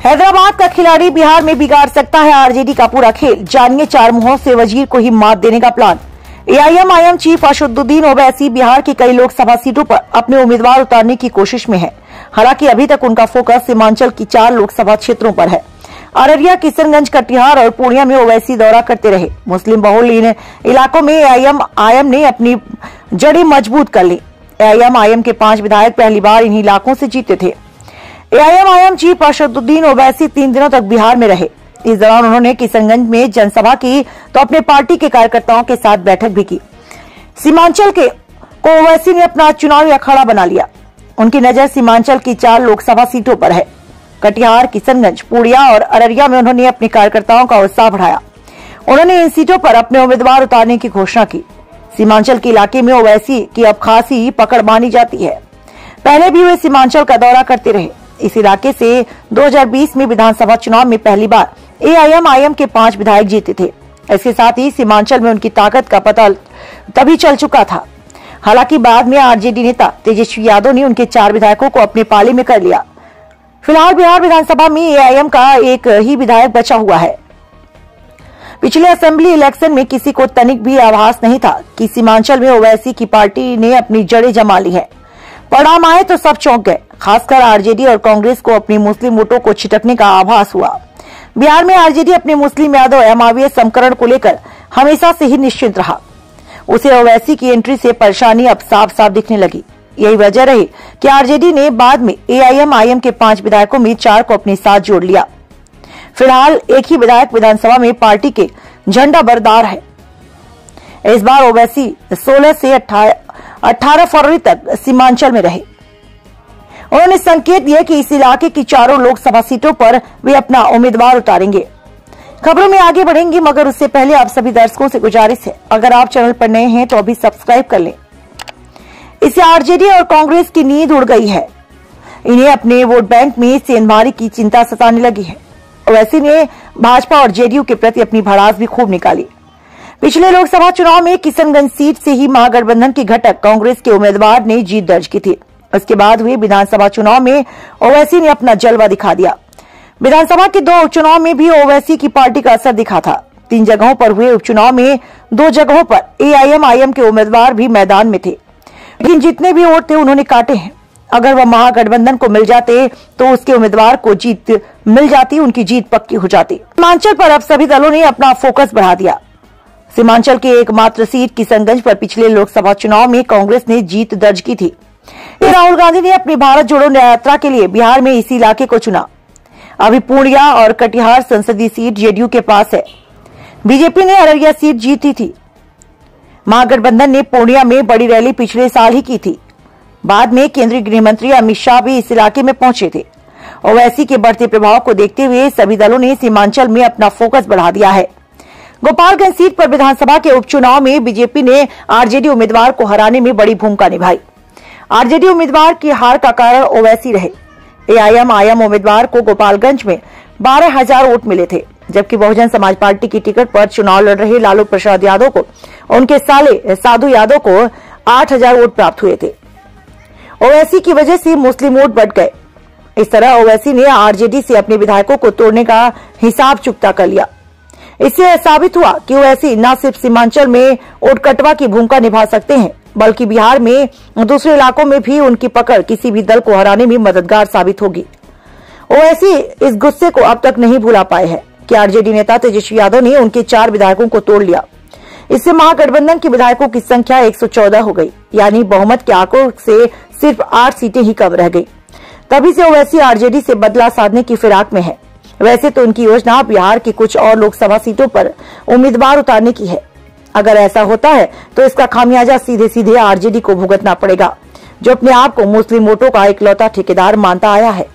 हैदराबाद का खिलाड़ी बिहार में बिगाड़ सकता है आरजेडी का पूरा खेल, जानिए चार मुंहों से वजीर को ही मात देने का plan. AIMIM chief Asaduddin Owaisi Bihar की कई लोकसभा सीटों पर अपने उम्मीदवार उतारने की कोशिश में है। हालांकि अभी तक उनका फोकस सीमांचल की 4 लोकसभा क्षेत्रों पर है। अररिया, किशनगंज, कटिहार और पूर्णिया में ओवैसी दौरा करते रहे। मुस्लिम बहुल इन इलाकों में एआईएमआईएम ने अपनी जड़ी मजबूत कर ली। एआईएमआईएम के 5 विधायक पहली बार इन इलाकों से जीते थे। एआईएमआईएम चीफ असदुद्दीन ओवैसी 3 दिनों तक बिहार में रहे। इस दौरान उन्होंने किशनगंज में जनसभा की तो अपने पार्टी के कार्यकर्ताओं के साथ बैठक भी की। सीमांचल को ओवैसी ने अपना चुनावी अखाड़ा बना लिया। उनकी नजर सीमांचल की 4 लोकसभा सीटों पर है। कटिहार, किशनगंज, पूर्णिया और अररिया में उन्होंने अपने कार्यकर्ताओं का उत्साह बढ़ाया। उन्होंने इन सीटों पर अपने उम्मीदवार उतारने की घोषणा की। सीमांचल के इलाके में ओवैसी की अब खासी पकड़ मानी जाती है। पहले भी वे सीमांचल का दौरा करते रहे। इस इलाके से 2020 में विधानसभा चुनाव में पहली बार एआईएमआईएम के 5 विधायक जीते थे। इसके साथ ही सीमांचल में उनकी ताकत का पता तभी चल चुका था। हालांकि बाद में आरजेडी नेता तेजस्वी यादव ने उनके 4 विधायकों को अपने पाले में कर लिया। फिलहाल बिहार विधानसभा में एआईएम का एक ही विधायक बचा हुआ है। पिछले असेंबली इलेक्शन में किसी को तनिक भी आभास नहीं था कि सीमांचल में ओवैसी की पार्टी ने अपनी जड़ें जमा ली है। परिणाम आए तो सब चौंक गए। खासकर आरजेडी और कांग्रेस को अपनी मुस्लिम वोटों को छिटकने का आभास हुआ। बिहार में आरजेडी अपने मुस्लिम यादव एमाविया समीकरण को लेकर हमेशा से ही निश्चिंत रहा। उसे ओवैसी की एंट्री से परेशानी अब साफ साफ दिखने लगी। यही वजह रही कि आरजेडी ने बाद में एआईएमआईएम के 5 विधायकों में 4 को अपने साथ जोड़ लिया। फिलहाल एक ही विधायक विधानसभा में पार्टी के झंडा बरदार है। इस बार ओवैसी 16 से 18 फरवरी तक सीमांचल में रहे। उन्होंने संकेत दिए कि इस इलाके की 4 लोकसभा सीटों पर वे अपना उम्मीदवार उतारेंगे। खबरों में आगे बढ़ेंगे, मगर उससे पहले आप सभी दर्शकों से गुजारिश है, अगर आप चैनल पर नए हैं तो अभी सब्सक्राइब कर लें। इससे आरजेडी और कांग्रेस की नींद उड़ गई है। इन्हें अपने वोट बैंक में सेंधमारी की चिंता सताने लगी है। ओवैसी ने भाजपा और जेडीयू के प्रति अपनी भड़ास भी खूब निकाली। पिछले लोकसभा चुनाव में किशनगंज सीट से ही महागठबंधन के घटक कांग्रेस के उम्मीदवार ने जीत दर्ज की थी। उसके बाद हुए विधानसभा चुनाव में ओवैसी ने अपना जलवा दिखा दिया। विधानसभा के 2 उपचुनाव में भी ओवैसी की पार्टी का असर दिखा था। 3 जगहों पर हुए उपचुनाव में 2 जगहों पर एआईएमआईएम के उम्मीदवार भी मैदान में थे, लेकिन जितने भी वोट थे उन्होंने काटे हैं। अगर वह महागठबंधन को मिल जाते तो उसके उम्मीदवार को जीत मिल जाती, उनकी जीत पक्की हो जाती। सीमांचल पर अब सभी दलों ने अपना फोकस बढ़ा दिया। सीमांचल की एकमात्र सीट किशनगंज पर पिछले लोकसभा चुनाव में कांग्रेस ने जीत दर्ज की थी। राहुल गांधी ने अपनी भारत जोड़ो यात्रा के लिए बिहार में इसी इलाके को चुना। अभी पूर्णिया और कटिहार संसदीय सीट जेडीयू के पास है। बीजेपी ने अररिया सीट जीती थी। महागठबंधन ने पूर्णिया में बड़ी रैली पिछले साल ही की थी। बाद में केंद्रीय गृह मंत्री अमित शाह भी इस इलाके में पहुंचे थे। ओवैसी के बढ़ते प्रभाव को देखते हुए सभी दलों ने सीमांचल में अपना फोकस बढ़ा दिया है। गोपालगंज सीट पर विधानसभा के उपचुनाव में बीजेपी ने आरजेडी उम्मीदवार को हराने में बड़ी भूमिका निभाई। आरजेडी उम्मीदवार की हार का कारण ओवैसी रहे। एआईएमआईएम उम्मीदवार को गोपालगंज में 12,000 वोट मिले थे, जबकि बहुजन समाज पार्टी की टिकट पर चुनाव लड़ रहे लालू प्रसाद यादव को उनके साले साधु यादव को 8,000 वोट प्राप्त हुए थे। ओवैसी की वजह से मुस्लिम वोट बढ़ गए। इस तरह ओवैसी ने आरजेडी से अपने विधायकों को तोड़ने का हिसाब चुकता कर लिया। इससे साबित हुआ कि ओवैसी न सिर्फ सीमांचल में वोटकटवा की भूमिका निभा सकते हैं, बल्कि बिहार में दूसरे इलाकों में भी उनकी पकड़ किसी भी दल को हराने में मददगार साबित होगी। ओवैसी इस गुस्से को अब तक नहीं भुला पाए हैं कि आरजेडी नेता तेजस्वी यादव ने उनके 4 विधायकों को तोड़ लिया। इससे महागठबंधन के विधायकों की संख्या 114 हो गई, यानी बहुमत के आंकड़ों से सिर्फ 8 सीटें ही कम रह गई। तभी से ओवैसी आरजेडी से बदला साधने की फिराक में है। वैसे तो उनकी योजना बिहार की कुछ और लोकसभा सीटों पर उम्मीदवार उतारने की है। अगर ऐसा होता है तो इसका खामियाजा सीधे सीधे आरजेडी को भुगतना पड़ेगा, जो अपने आप को मुस्लिम वोटों का इकलौता ठेकेदार मानता आया है।